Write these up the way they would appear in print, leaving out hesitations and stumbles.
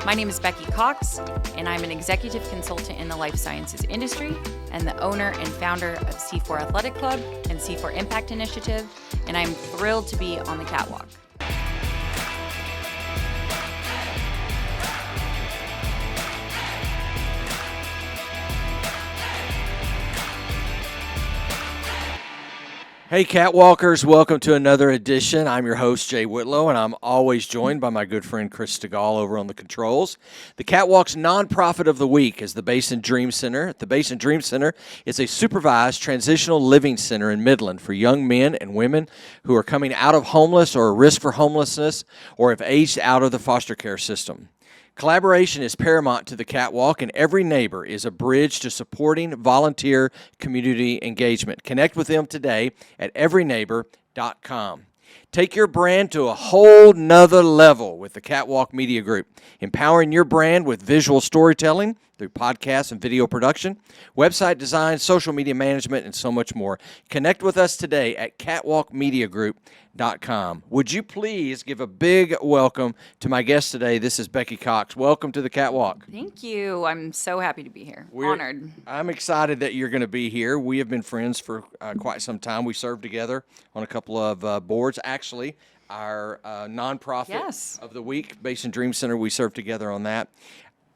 My name is Becky Cox, and I'm an executive consultant in the life sciences industry and the owner and founder of C4 Athletic Club and C4 Impact Initiative, and I'm thrilled to be on the catwalk. Hey Catwalkers, welcome to another edition. I'm your host, Jay Whitlow, and I'm always joined by my good friend Chris Stegall over on the controls. The Catwalk's nonprofit of the week is the Basin Dream Center. The Basin Dream Center is a supervised transitional living center in Midland for young men and women who are coming out of homeless or at risk for homelessness or have aged out of the foster care system. Collaboration is paramount to the Catwalk, and every neighbor is a bridge to supporting volunteer community engagement. Connect with them today at everyneighbor.com. Take your brand to a whole nother level with the Catwalk Media Group, empowering your brand with visual storytelling through podcasts and video production, website design, social media management, and so much more. Connect with us today at catwalkmediagroup.com. Would you please give a big welcome to my guest today? This is Becky Cox. Welcome to the Catwalk. Thank you. I'm so happy to be here. Honored. I'm excited that you're going to be here. We have been friends for quite some time. We served together on a couple of boards. Actually, our nonprofit of the week, Basin Dream Center, we served together on that.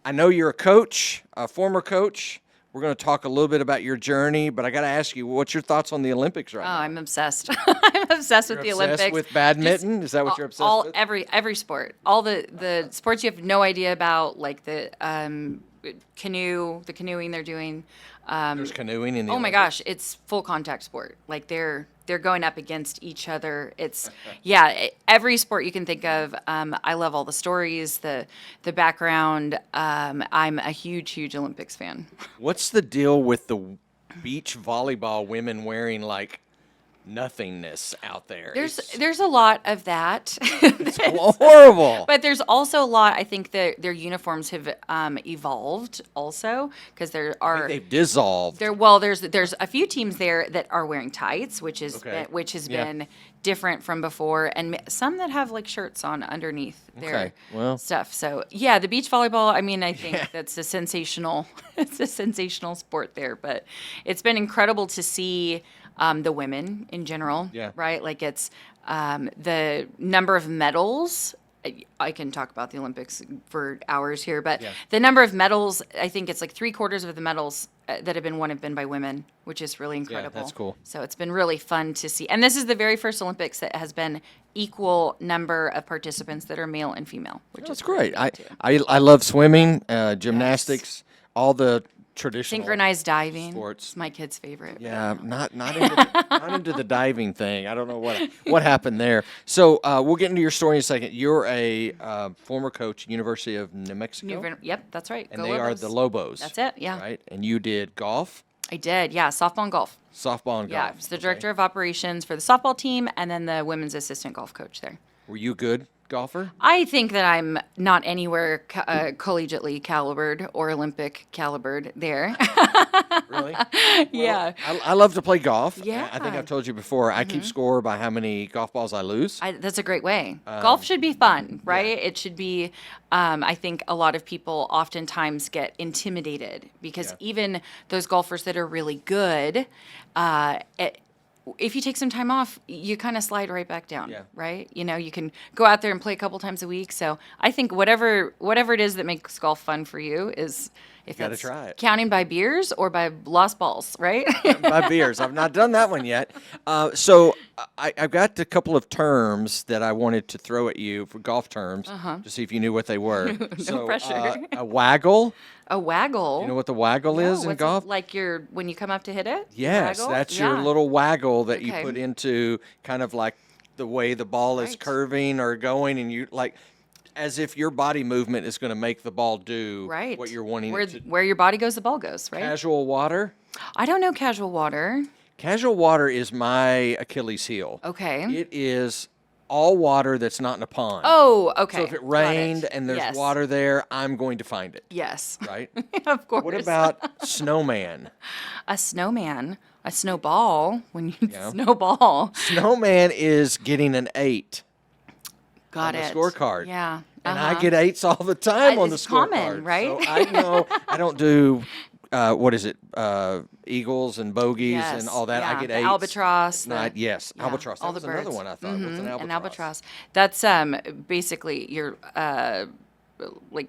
I know you're a coach, a former coach. We're going to talk a little bit about your journey, but I got to ask you, what's your thoughts on the Olympics right now? I'm obsessed. I'm obsessed with the Olympics. Obsessed with badminton? Is that what you're obsessed with? Every sport. All the sports you have no idea about, like the canoeing they're doing. There's canoeing in the Oh my Olympics? gosh, it's full contact sport. Like they're going up against each other. It's every sport you can think of. I love all the stories, the background. I'm a huge Olympics fan. What's the deal with the beach volleyball women wearing like nothingness out there? There's a lot of that. It's horrible. But there's also a lot. I think that their uniforms have evolved also because there are They've dissolved. There's a few teams there that are wearing tights, which has been different from before, and some that have like shirts on underneath their stuff. So the beach volleyball. I mean, I think that's a sensational. It's a sensational sport there, but it's been incredible to see. The women in general, right? Like it's the number of medals. I can talk about the Olympics for hours here, but the number of medals, I think it's like 3/4 of the medals that have been by women, which is really incredible. Yeah, that's cool. So it's been really fun to see. And this is the very first Olympics that has been equal number of participants that are male and female, which is great. Too. I love swimming, gymnastics, all the traditional synchronized diving. Sports. It's my kid's favorite. Yeah, not into the diving thing. I don't know what happened there. So we'll get into your story in a second. You're a former coach, University of New Mexico. Yep, that's right. And they are the Lobos. That's it. Yeah. Right. And you did golf. I did. Yeah, softball and golf. Softball and golf. Yeah, I was the director of operations for the softball team, and then the women's assistant golf coach there. Were you a good golfer? I think that I'm not anywhere collegiately calibered or Olympic calibered there. Really? Yeah. I love to play golf. Yeah. I think I've told you before, I keep score by how many golf balls I lose. That's a great way. Golf should be fun, right? Yeah. It should be, I think a lot of people oftentimes get intimidated because even those golfers that are really good, if you take some time off, you kind of slide right back down, right? You know, you can go out there and play a couple times a week. So I think whatever it is that makes golf fun for you is if you gotta that's try it. Counting by beers or by lost balls, right? By beers. I've not done that one yet. So I've got a couple of terms that I wanted to throw at you for golf terms to see if you knew what they were. No pressure. A waggle. A waggle. Do you know what the waggle is in golf? Like when you come up to hit it? Yes, waggle? that's your little waggle that you put into kind of like the way the ball is curving or going, and you like as if your body movement is going to make the ball do what you're wanting it to. Where your body goes, the ball goes, right? Casual water? I don't know casual water. Casual water is my Achilles heel. Okay. It is all water that's not in a pond. Oh, okay. So if it rained and there's water there, I'm going to find it. Yes. Right? Of course. What about snowman? A snowman. A snowball. When you snowball. Snowman is getting an 8. Got on it. the scorecard. Yeah. And I get 8s all the time on the It's scorecard. common, right? So I know I don't do, what is it, eagles and bogeys and all that. Yeah. I get The 8s. albatross. Yes, Yeah, albatross. That all was the another birds. one I thought. What's an albatross? An albatross. That's basically your like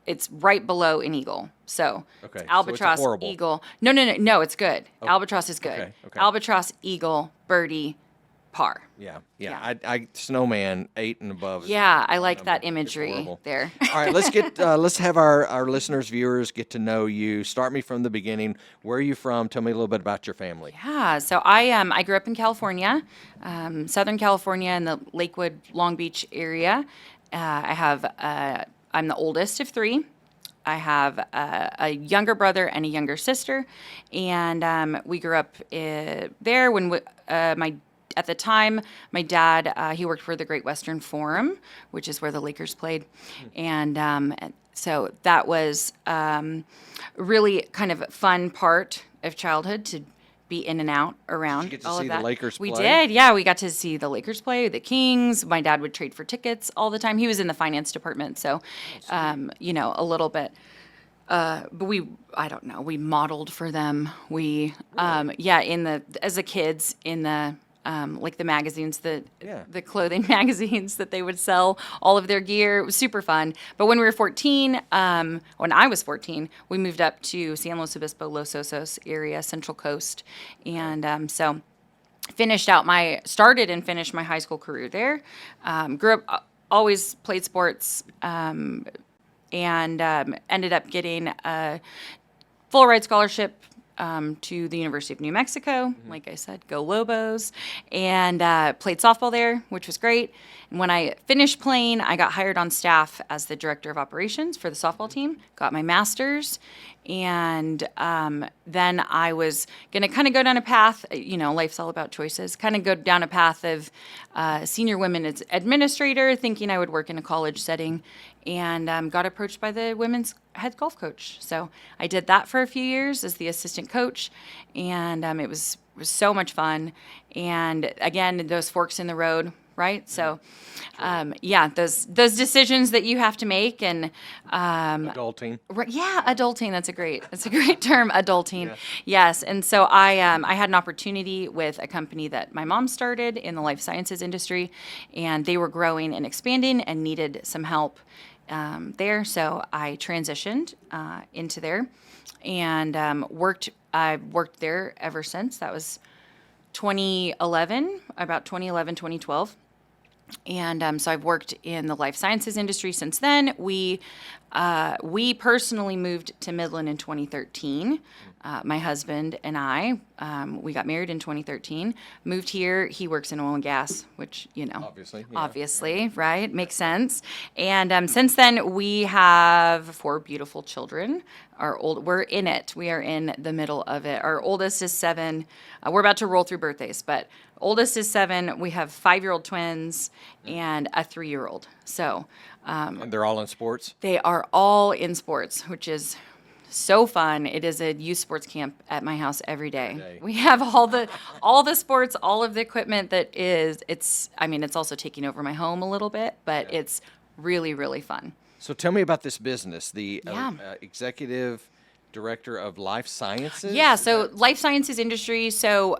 it's right below an eagle. So Okay, it's so it's albatross, horrible. eagle. No, it's good. Albatross is good. Okay. Albatross, eagle, birdie, par. Yeah. I snowman 8 and above. Yeah, I like that imagery horrible. there. All right, let's have our listeners, viewers get to know you. Start me from the beginning. Where are you from? Tell me a little bit about your family. Yeah, so I grew up in California, Southern California in the Lakewood, Long Beach area. I'm the oldest of 3. I have a younger brother and a younger sister, and we grew up there when at the time, my dad, he worked for the Great Western Forum, which is where the Lakers played. And so that was really kind of a fun part of childhood to be in and out around Did you get to all see of that. the Lakers We play? did, yeah. We got to see the Lakers play, the Kings. My dad would trade for tickets all the time. He was in the finance department, so, a little bit. But I don't know, we modeled for them. We, as a kids in the, like the magazines, the clothing magazines that they would sell all of their gear. It was super fun. But when we were 14, when I was 14, we moved up to San Luis Obispo, Los Osos area, Central Coast. And so started and finished my high school career there. Grew up, always played sports, and ended up getting a full ride scholarship to the University of New Mexico. Like I said, go Lobos. And played softball there, which was great. And when I finished playing, I got hired on staff as the director of operations for the softball team, got my master's. And then I was going to kind of go down a path, life's all about choices, kind of go down a path of senior women as administrator, thinking I would work in a college setting, and got approached by the women's head golf coach. So I did that for a few years as the assistant coach, and it was so much fun. And again, those forks in the road, right? So, those decisions that you have to make, and Adulting. Adulting. That's a great term, adulting. Yeah. Yes, and so I had an opportunity with a company that my mom started in the life sciences industry, and they were growing and expanding and needed some help there. So I transitioned into there, and I've worked there ever since. That was 2011, 2012. And so I've worked in the life sciences industry since then. We personally moved to Midland in 2013. My husband and I, we got married in 2013, moved here. He works in oil and gas, which, obviously, right? Makes sense. And since then, we have 4 beautiful children. We're in it. We are in the middle of it. Our oldest is 7. We're about to roll through birthdays, but oldest is 7. We have 5-year-old twins and a 3-year-old. So, and they're all in sports? They are all in sports, which is so fun. It is a youth sports camp at my house every day. We have all the sports, all of the equipment it's also taking over my home a little bit, but it's really, really fun. So tell me about this business, the executive director of life sciences? Yeah, so life sciences industry, so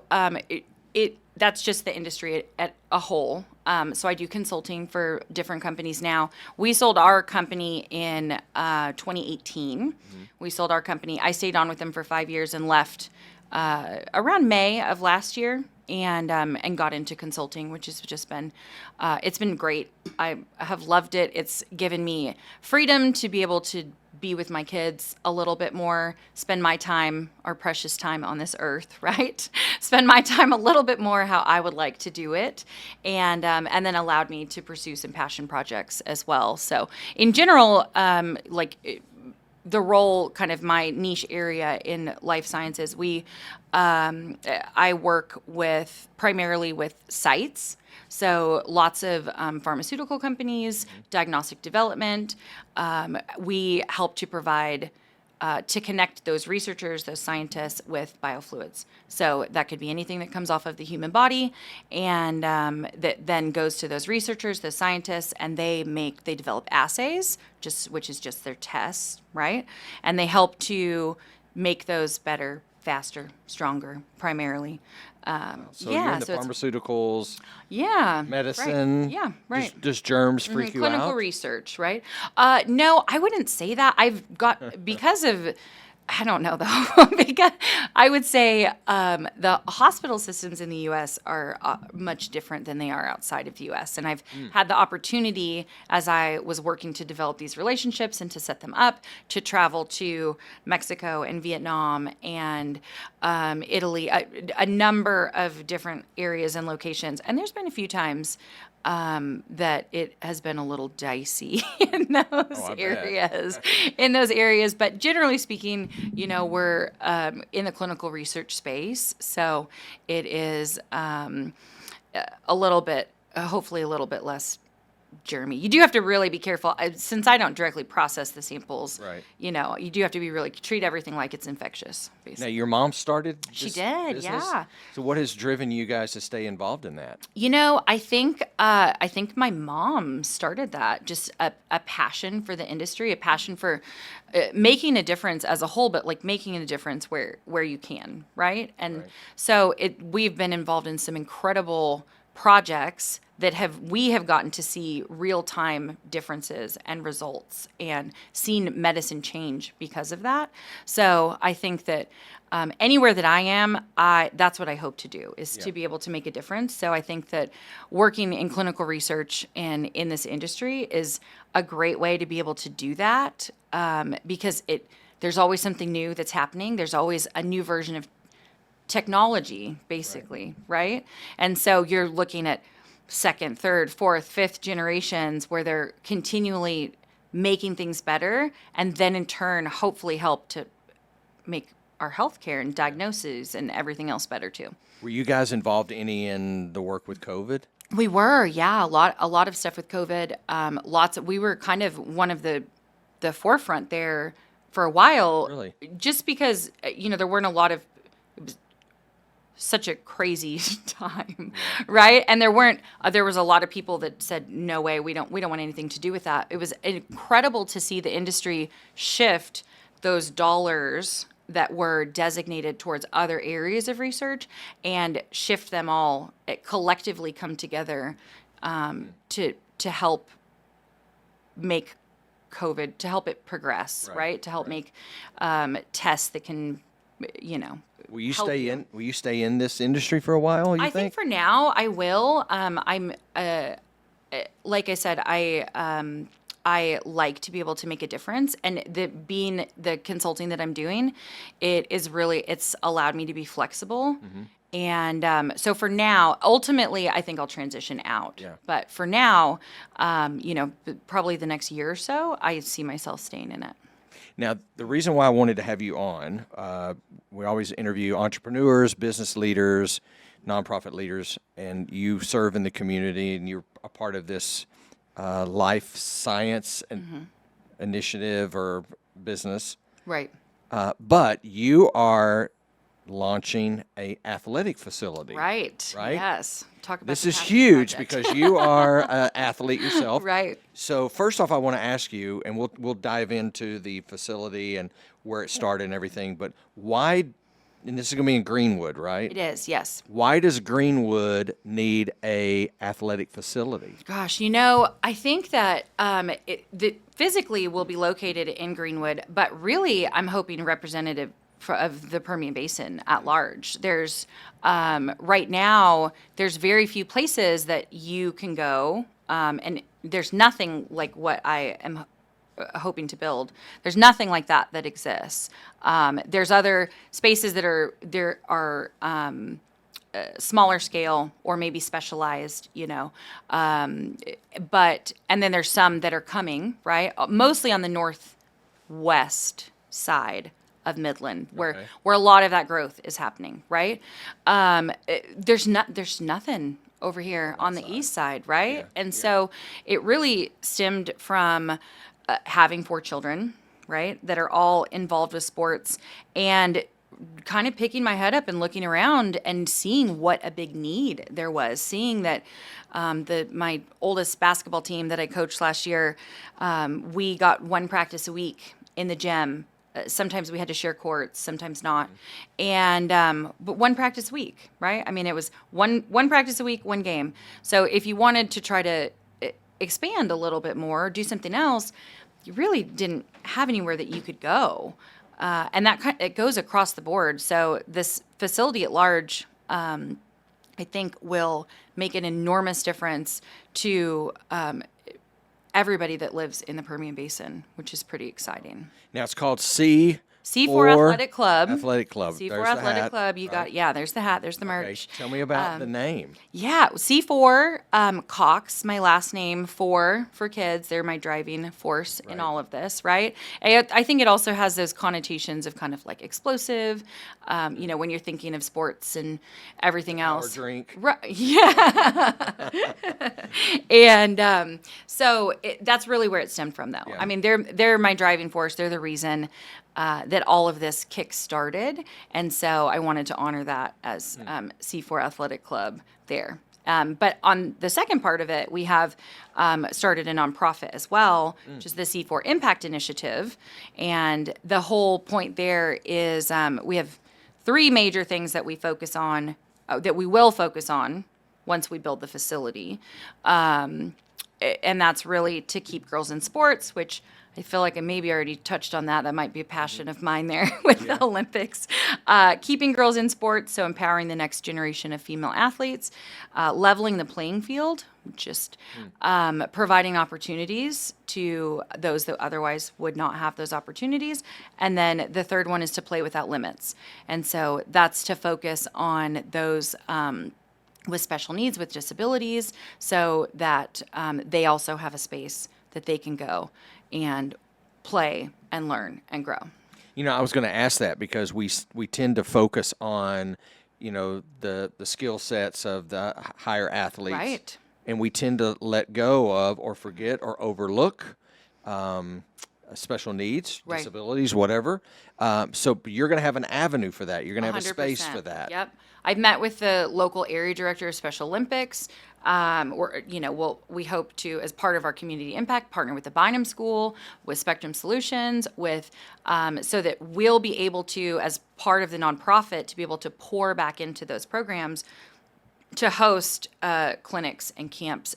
that's just the industry at a whole. So I do consulting for different companies now. We sold our company in 2018. We sold our company. I stayed on with them for 5 years and left around May of last year, and got into consulting, which has just been it's been great. I have loved it. It's given me freedom to be able to be with my kids a little bit more, spend my time, our precious time on this earth, right? Spend my time a little bit more how I would like to do it, and then allowed me to pursue some passion projects as well. So in general, the role, kind of my niche area in life sciences, I work primarily with sites. So lots of pharmaceutical companies, diagnostic development. We help to provide to connect those researchers, those scientists with biofluids. So that could be anything that comes off of the human body, and that then goes to those researchers, those scientists, and they develop assays, which is just their tests, right? And they help to make those better, faster, stronger, primarily. So you're in the pharmaceuticals, medicine, right. Yeah, right. Just germs freak you out? Clinical research, right? No, I wouldn't say that. I've got, because of, I don't know though, because I would say the hospital systems in the U.S. are much different than they are outside of the U.S. And I've had the opportunity, as I was working to develop these relationships and to set them up, to travel to Mexico and Vietnam and Italy, a number of different areas and locations. And there's been a few times that it has been a little dicey in those areas. But generally speaking, we're in the clinical research space, so it is a little bit, hopefully a little bit less germy. You do have to really be careful. Since I don't directly process the samples, right. You do have to be treat everything like it's infectious, basically. Now, your mom started this She did, business? yeah. So what has driven you guys to stay involved in that? I think my mom started that, just a passion for the industry, a passion for making a difference as a whole, but like making a difference where you can, right? And so we've been involved in some incredible projects that we have gotten to see real-time differences and results and seen medicine change because of that. So I think that anywhere that I am, that's what I hope to do, is to be able to make a difference. So I think that working in clinical research and in this industry is a great way to be able to do that, because there's always something new that's happening. There's always a new version of technology, basically, right? And so you're looking at second, third, fourth, fifth generations where they're continually making things better, and then in turn, hopefully help to make our healthcare and diagnoses and everything else better too. Were you guys involved in the work with COVID? We were, yeah, a lot of stuff with COVID. We were kind of one of the forefront there for a while. Really? Just because there weren't a lot of. It was such a crazy time, right? And there was a lot of people that said, no way, we don't want anything to do with that. It was incredible to see the industry shift those dollars that were designated towards other areas of research and shift them all, collectively come together to help make COVID, to help it progress, right? To help make tests that can, Will you stay in this industry for a while? I think for now I will. I'm like I said, I like to be able to make a difference, and being the consulting that I'm doing, it's allowed me to be flexible. And so for now, ultimately, I think I'll transition out. Yeah. But for now, probably the next year or so, I see myself staying in it. Now, the reason why I wanted to have you on, we always interview entrepreneurs, business leaders, nonprofit leaders, and you serve in the community, and you're a part of this life science initiative or business. Right. But you are launching a athletic facility. Right. Yes. Talk about this is huge because you are an athlete yourself. Right. So first off, I want to ask you, and we'll dive into the facility and where it started and everything, but why, and this is going to be in Greenwood, right? It is, yes. Why does Greenwood need a athletic facility? Gosh, I think that physically will be located in Greenwood, but really I'm hoping representative of the Permian Basin at large. There's right now there's very few places that you can go, and there's nothing like what I am hoping to build. There's nothing like that exists. There's other spaces that are smaller scale or maybe specialized, but and then there's some that are coming, right? Mostly on the northwest side of Midland, where a lot of that growth is happening, right? There's nothing over here on the east side, right? And so it really stemmed from having 4 children, right, that are all involved with sports, and kind of picking my head up and looking around and seeing what a big need there was, seeing that my oldest basketball team that I coached last year, we got one practice a week in the gym. Sometimes we had to share courts, sometimes not. And but one practice a week, right? I mean, it was one practice a week, one game. So if you wanted to try to expand a little bit more, do something else, you really didn't have anywhere that you could go. And it goes across the board. So this facility at large, I think, will make an enormous difference to everybody that lives in the Permian Basin, which is pretty exciting. Now it's called C4 Athletic Club. Athletic Club. C4 There's Athletic the hat, Club. You got, there's the hat, there's the merch. Okay, tell me about the name. Yeah, C4 Cox, my last name, for kids. They're my driving force in all of this, right? I think it also has those connotations of kind of like explosive, when you're thinking of sports and everything else. Power drink. Right, yeah. And so that's really where it stemmed from, though. Yeah. I mean, they're my driving force. They're the reason that all of this kick-started, and so I wanted to honor that as C4 Athletic Club there. But on the second part of it, we have started a nonprofit as well, which is the C4 Impact Initiative, and the whole point there is we have 3 major things that we focus on, that we will focus on once we build the facility, and that's really to keep girls in sports, which I feel like I maybe already touched on that. That might be a passion of mine there with the Olympics. Keeping girls in sports, so empowering the next generation of female athletes, leveling the playing field, just providing opportunities to those that otherwise would not have those opportunities. And then the third one is to play without limits. And so that's to focus on those with special needs, with disabilities, so that they also have a space that they can go and play and learn and grow. I was going to ask that because we tend to focus on, the skill sets of the higher athletes. Right. And we tend to let go of or forget or overlook special needs, disabilities, whatever. So you're going to have an avenue for that. You're going to have a space for that. Yep. I've met with the local area director of Special Olympics. We hope to, as part of our community impact, partner with the Bynum School, with Spectrum Solutions, with so that we'll be able to, as part of the nonprofit, to be able to pour back into those programs to host clinics and camps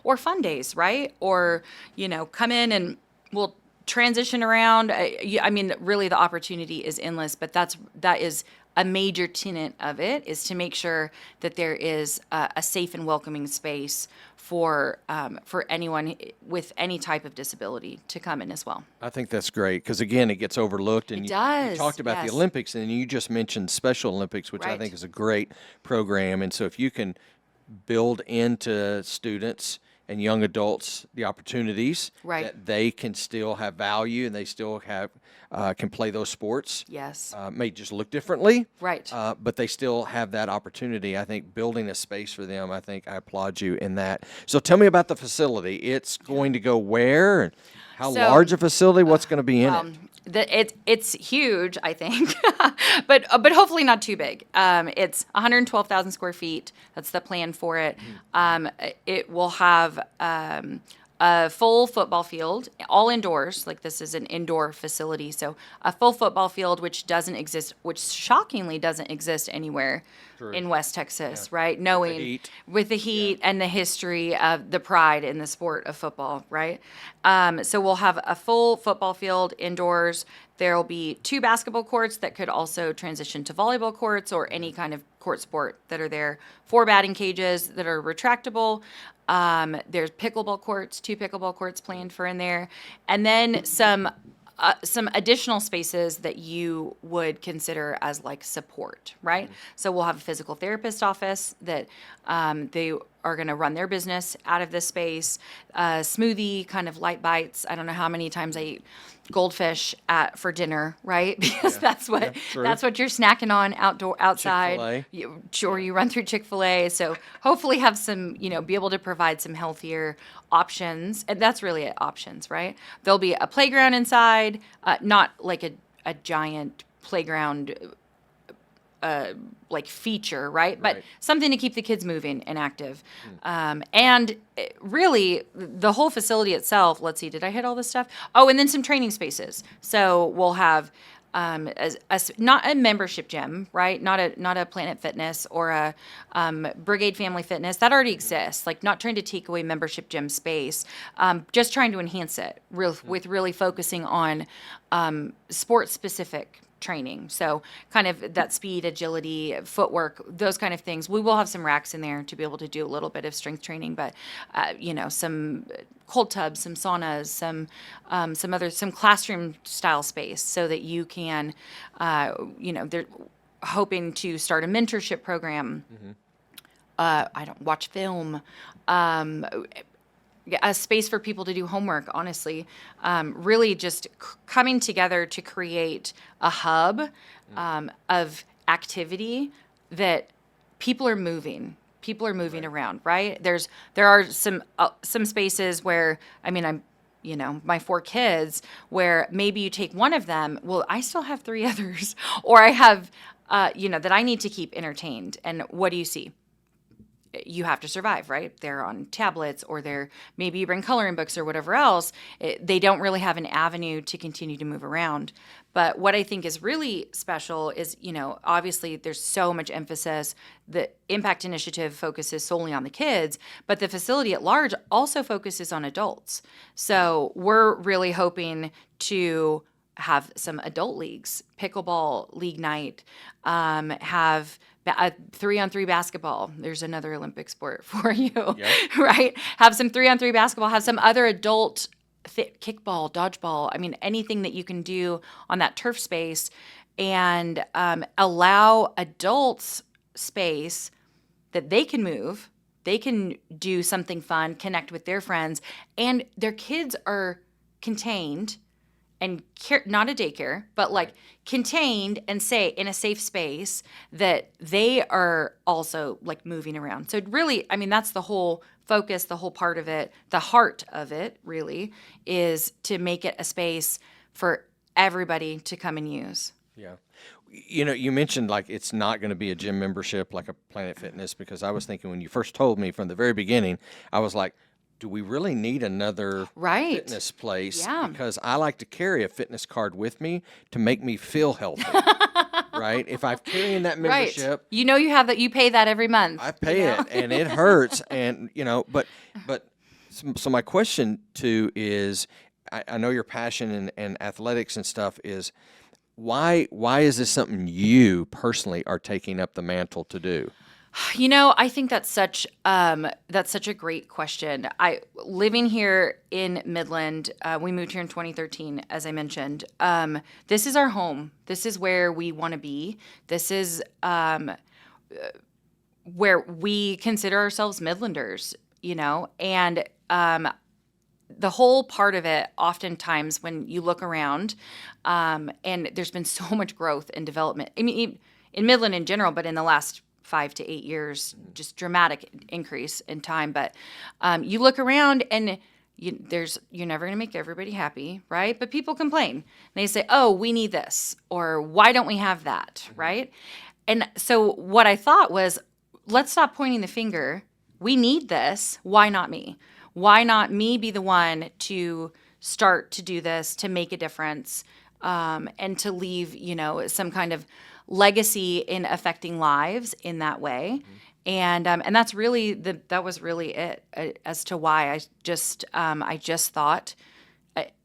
or fun days, right? Or come in and we'll transition around. I mean, really, the opportunity is endless, but that is a major tenet of it, is to make sure that there is a safe and welcoming space for anyone with any type of disability to come in as well. I think that's great because, again, it gets overlooked. And it does. You talked about the Olympics, and you just mentioned Special Olympics, which I think is a great program. And so if you can build into students and young adults the opportunities that they can still have value and they still have can play those sports. Yes. May just look differently. Right. But they still have that opportunity. I think building a space for them, I applaud you in that. So tell me about the facility. It's going to go where and how large a facility? What's going to be in it? It's huge, I think, but hopefully not too big. It's 112,000 square feet. That's the plan for it. It will have a full football field, all indoors. Like, this is an indoor facility, so a full football field, which shockingly doesn't exist anywhere in West Texas, right? Knowing with the heat and the history of the pride in the sport of football, right? So we'll have a full football field indoors. There'll be 2 basketball courts that could also transition to volleyball courts or any kind of court sport that are there. 4 batting cages that are retractable. There's pickleball courts, 2 pickleball courts planned for in there. And then some additional spaces that you would consider as like support, right? Mm-hmm. So we'll have a physical therapist office that are going to run their business out of this space. Smoothie, kind of light bites. I don't know how many times I eat goldfish for dinner, right? Because that's what you're snacking on outside. Chick-fil-A. You run through Chick-fil-A. So hopefully have some, be able to provide some healthier options. And that's really it, options, right? There'll be a playground inside, not like a giant playground like feature, right? But something to keep the kids moving and active. And really, the whole facility itself, let's see, did I hit all this stuff? Oh, and then some training spaces. So we'll have not a membership gym, right? Not a Planet Fitness or a Brigade Family Fitness. That already exists. Like, not trying to take away membership gym space, just trying to enhance it with really focusing on sports-specific training. So kind of that speed, agility, footwork, those kind of things. We will have some racks in there to be able to do a little bit of strength training, but some cold tubs, some saunas, some classroom style space so that you can, they're hoping to start a mentorship program. I don't watch film. A space for people to do homework, honestly. Really just coming together to create a hub of activity that people are moving around, right? There are some spaces where, my 4 kids, where maybe you take one of them, well, I still have 3 others, or I have, that I need to keep entertained. And what do you see? You have to survive, right? They're on tablets, or maybe you bring coloring books or whatever else. They don't really have an avenue to continue to move around. But what I think is really special is, obviously there's so much emphasis. The Impact Initiative focuses solely on the kids, but the facility at large also focuses on adults. So we're really hoping to have some adult leagues, pickleball league night, have 3-on-3 basketball. There's another Olympic sport for you, right? Have some 3-on-3 basketball, have some other adult kickball, dodgeball. Anything that you can do on that turf space, and allow adults space that they can move, they can do something fun, connect with their friends, and their kids are contained and not a daycare, but like contained and say in a safe space that they are also like moving around. So really, that's the whole focus, the whole part of it, the heart of it really is to make it a space for everybody to come and use. Yeah. You mentioned like it's not going to be a gym membership like a Planet Fitness, because I was thinking when you first told me from the very beginning, I was like, do we really need another fitness place? Yeah. Because I like to carry a fitness card with me to make me feel healthy. Right? If I'm carrying that membership, you have that, you pay that every month. I pay it, and it hurts, and but so my question too is, I know your passion in athletics and stuff is, why is this something you personally are taking up the mantle to do? I think that's such a great question. Living here in Midland, we moved here in 2013, as I mentioned. This is our home. This is where we want to be. This is where we consider ourselves Midlanders, and the whole part of it, oftentimes when you look around, and there's been so much growth and development. In Midland in general, but in the last 5 to 8 years, just dramatic increase in time. But you look around and you're never going to make everybody happy, right? But people complain. They say, oh, we need this, or why don't we have that, right? And so what I thought was, let's stop pointing the finger. We need this. Why not me? Why not me be the one to start to do this, to make a difference, and to leave, some kind of legacy in affecting lives in that way. And that's really that was really it as to why I just thought,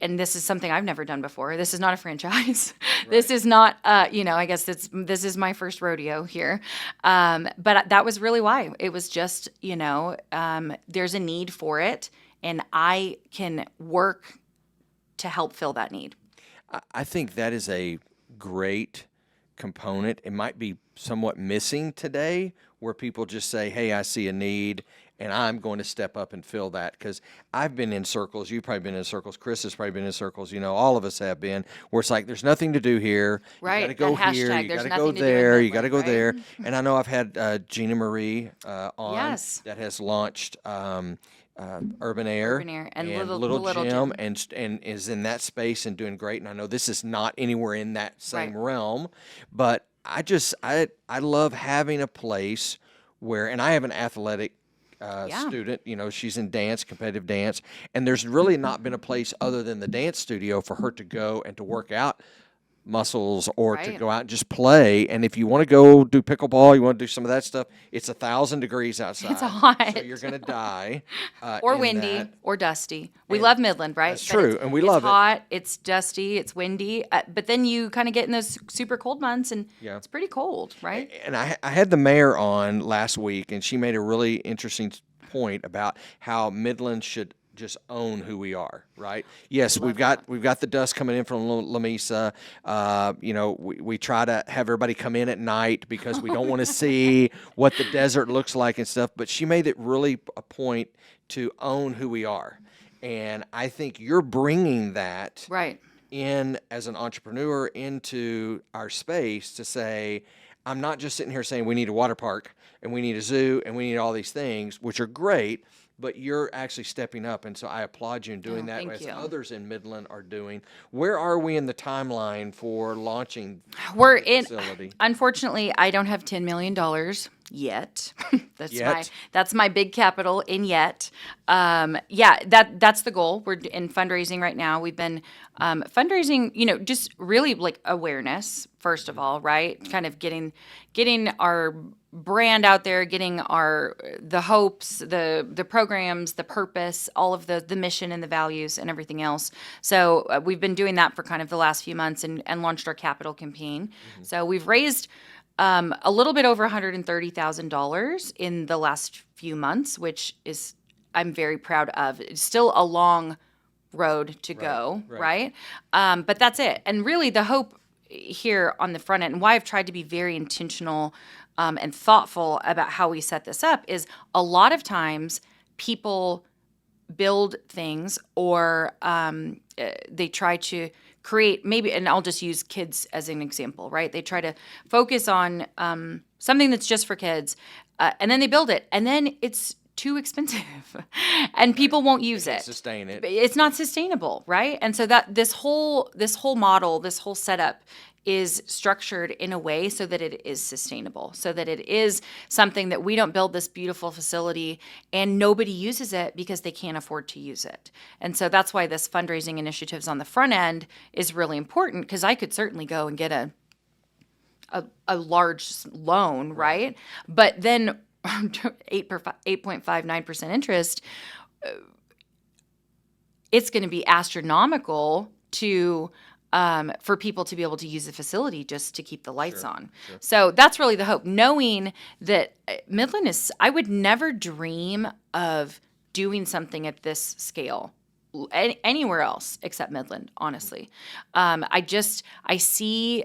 and this is something I've never done before. This is not a franchise. Right. This is not, I guess this is my first rodeo here. But that was really why. It was just, there's a need for it, and I can work to help fill that need. I think that is a great component. It might be somewhat missing today, where people just say, hey, I see a need, and I'm going to step up and fill that, because I've been in circles. You've probably been in circles. Chris has probably been in circles. All of us have been, where it's like there's nothing to do here. Right. You got to go that here. Hashtag, You there's got to go nothing to do in there. You Midland, got to go right? there. And I know I've had Gina Marie on Yes. that has launched Urban Air and Little Gym, and is in that space and doing great. And I know this is not anywhere in that same realm, but I love having a place where, and I have an athletic student, she's in dance, competitive dance, and there's really not been a place other than the dance studio for her to go and to work out muscles or to go out and just play. And if you want to go do pickleball, you want to do some of that stuff, it's 1,000 degrees outside. It's hot. So you're going to die. Or windy or dusty. We love Midland, right? That's true, and we love it. It's hot, it's dusty, it's windy, but then you kind of get in those super cold months, and it's pretty cold, right? And I had the mayor on last week, and she made a really interesting point about how Midland should just own who we are, right? Yes, we've got the dust coming in from La Mesa. We try to have everybody come in at night because we don't want to see what the desert looks like and stuff. But she made it really a point to own who we are, and I think you're bringing that in as an entrepreneur into our space to say, I'm not just sitting here saying we need a water park and we need a zoo and we need all these things, which are great, but you're actually stepping up, and so I applaud you in doing that, as others in Midland are doing. Where are we in the timeline for launching the facility? Unfortunately, I don't have $10 million yet. That's my big capital in yet. That's the goal. We're in fundraising right now. We've been fundraising, just really like awareness, first of all, right? Kind of getting our brand out there, getting the hopes, the programs, the purpose, all of the mission and the values and everything else. So we've been doing that for kind of the last few months and launched our capital campaign. Mm-hmm. So we've raised a little bit over $130,000 in the last few months, which is I'm very proud of. It's still a long road to go, right? But that's it. And really the hope here on the front end, and why I've tried to be very intentional and thoughtful about how we set this up, is a lot of times people build things or they try to create maybe, and I'll just use kids as an example, right? They try to focus on something that's just for kids, and then they build it, and then it's too expensive and people won't use it. Sustain it. It's not sustainable, right? And so that this whole model, this whole setup is structured in a way so that it is sustainable, so that it is something that we don't build this beautiful facility and nobody uses it because they can't afford to use it. And so that's why this fundraising initiatives on the front end is really important, because I could certainly go and get a large loan, right? But then 8.59% interest, it's going to be astronomical for people to be able to use the facility just to keep the lights on. Sure. So that's really the hope, knowing that Midland I would never dream of doing something at this scale anywhere else except Midland, honestly. I see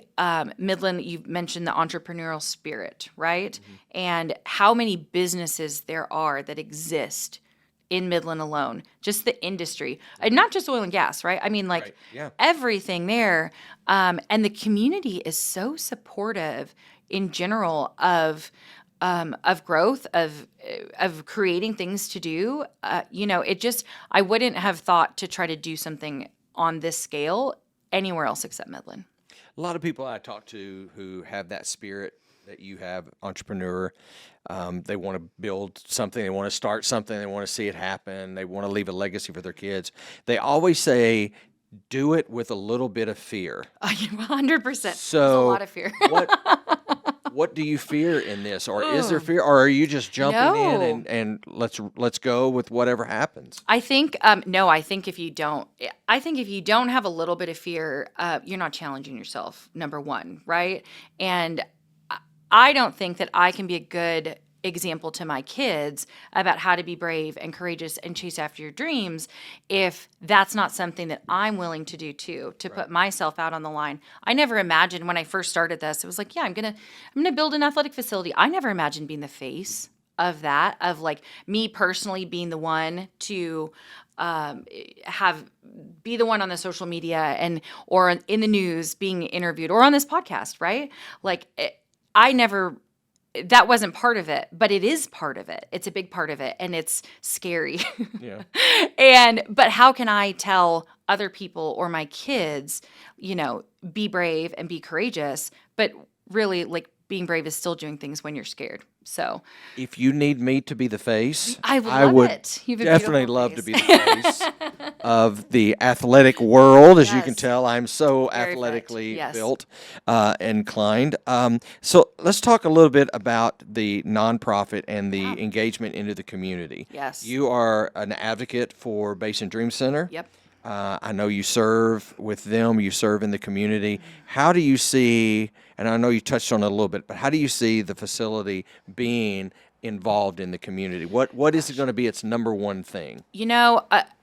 Midland, you mentioned the entrepreneurial spirit, right? Mm-hmm. And how many businesses there are that exist in Midland alone, just the industry, and not just oil and gas, right? I mean, everything there. And the community is so supportive in general of growth, of creating things to do. I wouldn't have thought to try to do something on this scale anywhere else except Midland. A lot of people I talk to who have that spirit that you have, entrepreneur, they want to build something, they want to start something, they want to see it happen, they want to leave a legacy for their kids. They always say, do it with a little bit of fear. 100%. So there's a lot of fear. What do you fear in this, or is there fear, or are you just jumping in and let's go with whatever happens? I think I think if you don't have a little bit of fear, you're not challenging yourself. Number one, right? And I don't think that I can be a good example to my kids about how to be brave and courageous and chase after your dreams if that's not something that I'm willing to do too, to put myself out on the line. I never imagined when I first started this, it was like, I'm gonna build an athletic facility. I never imagined being the face of that, of like me personally being the one to be the one on the social media or in the news being interviewed or on this podcast, right? Like that wasn't part of it, but it is part of it. It's a big part of it, and it's scary. Yeah. But how can I tell other people or my kids, be brave and be courageous, but really like being brave is still doing things when you're scared. So if you need me to be the face, I would definitely love to be the face of the athletic world. As you can tell, I'm so Very athletically fit. Yes. built, inclined. So let's talk a little bit about the nonprofit and the engagement into the community. Yes. You are an advocate for Basin Dream Center. Yep. I know you serve with them, you serve in the community. How do you see, and I know you touched on it a little bit, but how do you see the facility being involved in the community? What is it going to be its number one thing?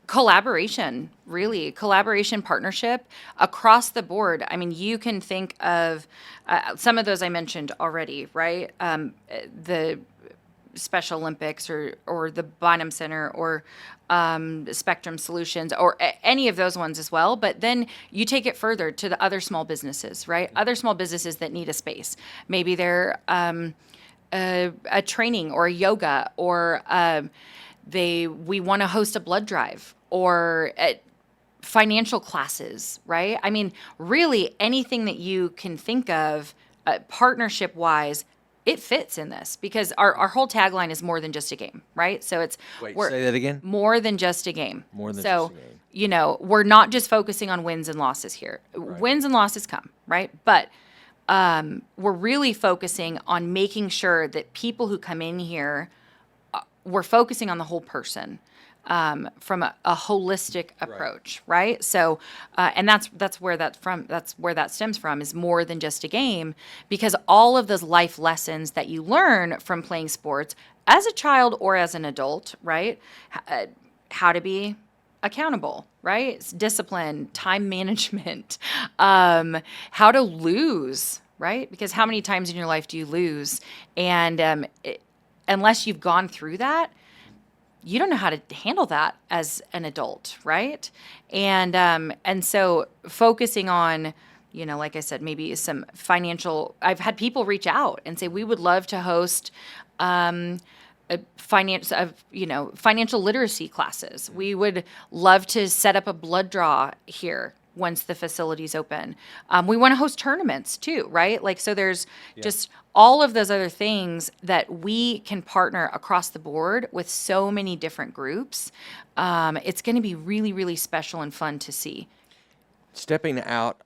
Collaboration, really. Collaboration, partnership across the board. I mean, you can think of some of those I mentioned already, right? The Special Olympics or the Bynum Center or Spectrum Solutions or any of those ones as well. But then you take it further to the other small businesses, right? Other small businesses that need a space. Maybe they're a training or a yoga or we want to host a blood drive or financial classes, right? I mean, really anything that you can think of partnership-wise, it fits in this because our whole tagline is more than just a game, right? So it's say that again. More than just a game. More than just a game. We're not just focusing on wins and losses here. Right. Wins and losses come, right? But we're really focusing on making sure that people who come in here, we're focusing on the whole person. From a holistic approach, right? So, and that's where that stems from is more than just a game, because all of those life lessons that you learn from playing sports as a child or as an adult, right? How to be accountable, right? It's discipline, time management, how to lose, right? Because how many times in your life do you lose? And unless you've gone through that, you don't know how to handle that as an adult, right? And so focusing on, like I said, maybe some financial. I've had people reach out and say we would love to host financial literacy classes. We would love to set up a blood draw here once the facility's open. We want to host tournaments too, right? Like, so there's just all of those other things that we can partner across the board with so many different groups. It's going to be really, really special and fun to see. Stepping out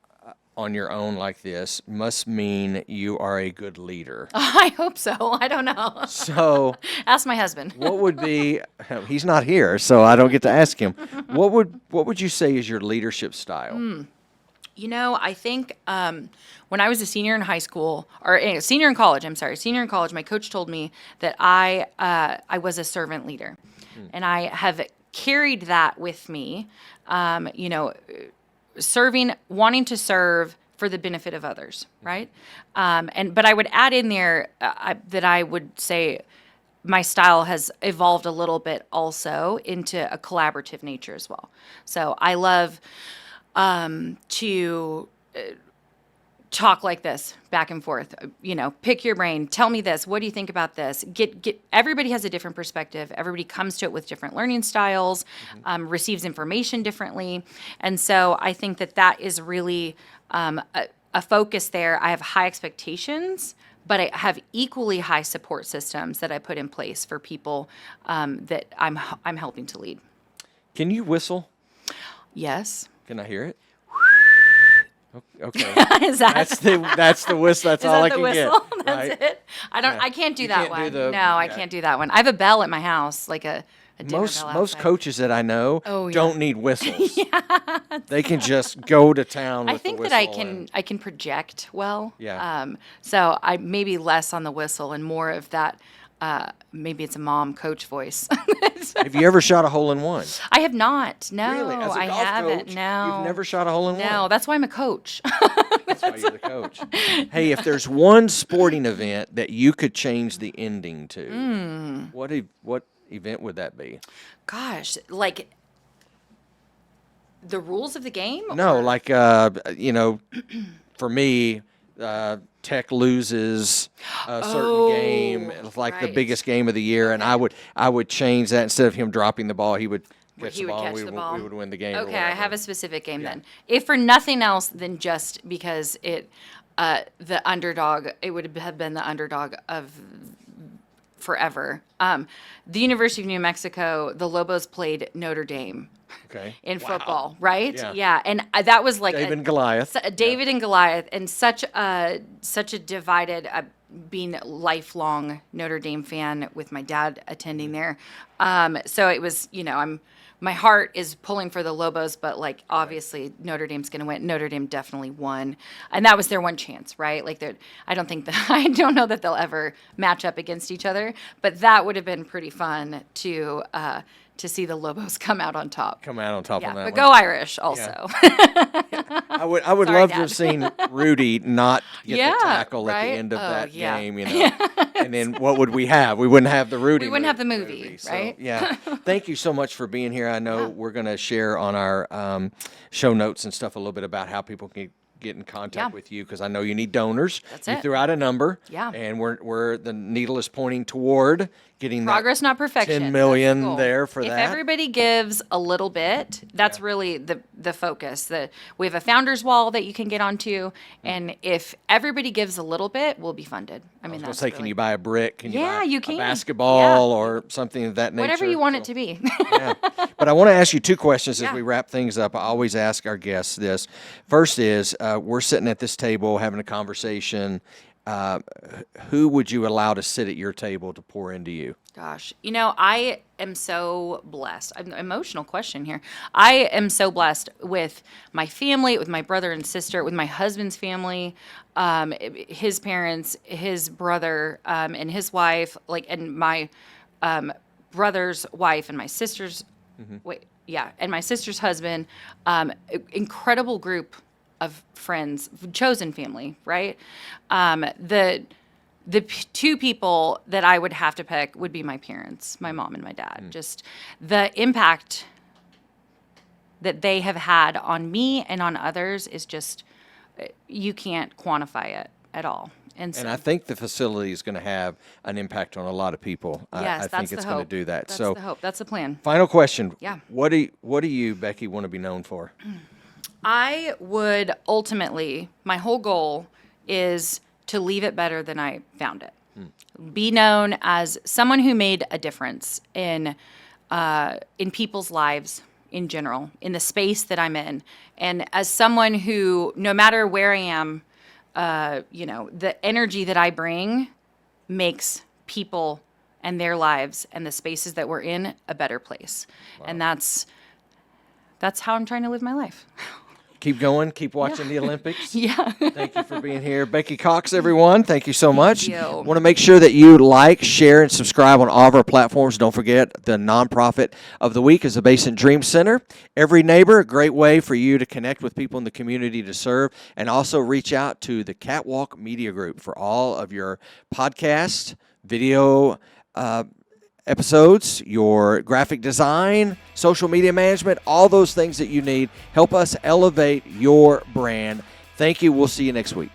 on your own like this must mean you are a good leader. I hope so. I don't know. So ask my husband. What would be, he's not here, so I don't get to ask him. What would you say is your leadership style? I think when I was a senior in high school, senior in college, my coach told me that I was a servant leader. And I have carried that with me, serving, wanting to serve for the benefit of others, right? But I would add in there that I would say my style has evolved a little bit also into a collaborative nature as well. So I love to talk like this back and forth, pick your brain, tell me this, what do you think about this? Everybody has a different perspective. Everybody comes to it with different learning styles, receives information differently. And so I think that is really a focus there. I have high expectations, but I have equally high support systems that I put in place for people that I'm helping to lead. Can you whistle? Yes. Can I hear it? Okay. That's the whistle. That's all I can whistle? Get. That's right? it. I can't do that one. I can't do that one. I have a bell at my house, like a dinner bell most coaches that I know don't need whistles. They can just go to town with the whistle. I think that I can project well. Yeah. So I maybe less on the whistle and more of that maybe it's a mom coach voice. Have you ever shot a hole-in-one? I have not. No, Really? As a I golf haven't. coach, No. You've never shot a hole-in-one? No, that's why I'm a coach. That's why you're the coach. Hey, if there's one sporting event that you could change the ending to, what event would that be? Gosh, like the rules of the game? No, like for me, Tech loses a certain game, like the biggest game of the year, and I would change that. Instead of him dropping the ball, he would catch the ball, and we would win the game. Okay, I have a specific game then. If for nothing else than just because the underdog, it would have been the underdog of forever. The University of New Mexico, the Lobos played Notre Dame. Okay. In football, right? Yeah. And that was like David and Goliath. David and Goliath, and such a divided, being a lifelong Notre Dame fan with my dad attending there. So it was, my heart is pulling for the Lobos, but like obviously Notre Dame's going to win. Notre Dame definitely won, and that was their one chance, right? Like I don't know that they'll ever match up against each other, but that would have been pretty fun to see the Lobos come out on top. On that but one. Go Irish also. Yeah. I would Sorry, love Dad. to have seen Rudy not get the tackle at the end of that game, And then what would we have? We wouldn't have the Rudy. We wouldn't have the movie, right? So, yeah. Thank you so much for being here. I know we're going to share on our show notes and stuff a little bit about how people can get in contact with you, because I know you need donors. You threw out a number, and we're the needle is pointing toward getting progress, not perfection. 10 million there for that. If everybody gives a little bit, that's really the focus. We have a founders wall that you can get onto, and if everybody gives a little bit, we'll be funded. I mean, that's can you buy a brick? Can you buy you can. a basketball or something of that nature? Whatever you want it to be. But I want to ask you two questions as we wrap things up. I always ask our guests this. First is, we're sitting at this table having a conversation. Who would you allow to sit at your table to pour into you? Gosh, I am so blessed. An emotional question here. I am so blessed with my family, with my brother and sister, with my husband's family, his parents, his brother, and his wife, and my brother's wife and my sister's and my sister's husband. Incredible group of friends, chosen family, right? The two people that I would have to pick would be my parents, my mom and my dad. Just the impact that they have had on me and on others is just, you can't quantify it at all. And I think the facility is going to have an impact on a lot of people. Yes, I think it's going to do that. That's the hope. That's the plan. Final question. Yeah. What do you, Becky, want to be known for? I would ultimately, my whole goal is to leave it better than I found it. Be known as someone who made a difference in people's lives in general, in the space that I'm in, and as someone who, no matter where I am, the energy that I bring makes people and their lives and the spaces that we're in a better place. Wow. And that's how I'm trying to live my life. Keep going. Keep watching the Olympics. Yeah. Thank you for being here. Becky Cox, everyone. Thank you so much. Thank you. Want to make sure that you like, share, and subscribe on all of our platforms. Don't forget, the nonprofit of the week is the Basin Dream Center. Every neighbor, a great way for you to connect with people in the community to serve, and also reach out to the Catwalk Media Group for all of your podcast, video episodes, your graphic design, social media management, all those things that you need. Help us elevate your brand. Thank you. We'll see you next week.